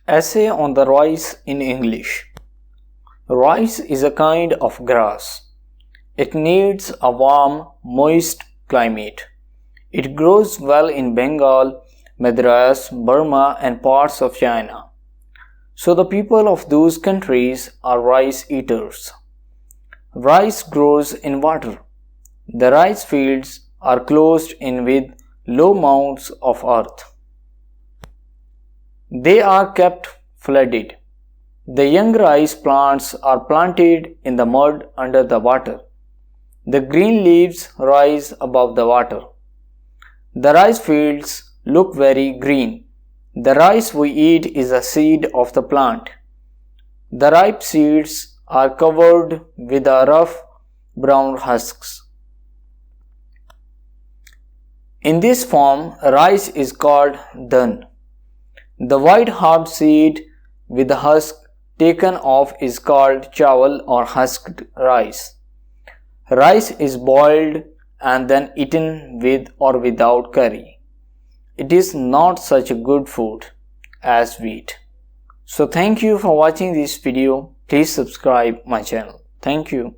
Essay on the rice in English. Rice is a kind of grass. It needs a warm, moist climate. It grows well in Bengal, Madras, Burma and parts of China. So the people of those countries are rice eaters. Rice grows in water. The rice fields are closed in with low mounds of earth. They are kept flooded. The young rice plants are planted in the mud under the water. The green leaves rise above the water. The rice fields look very green. The rice we eat is a seed of the plant. The ripe seeds are covered with a rough brown husks. In this form, rice is called dun. The white hard seed with the husk taken off is called chawal or husked rice. Rice is boiled and then eaten with or without curry. It is not such a good food as wheat. So thank you for watching this video. Please subscribe my channel. Thank you.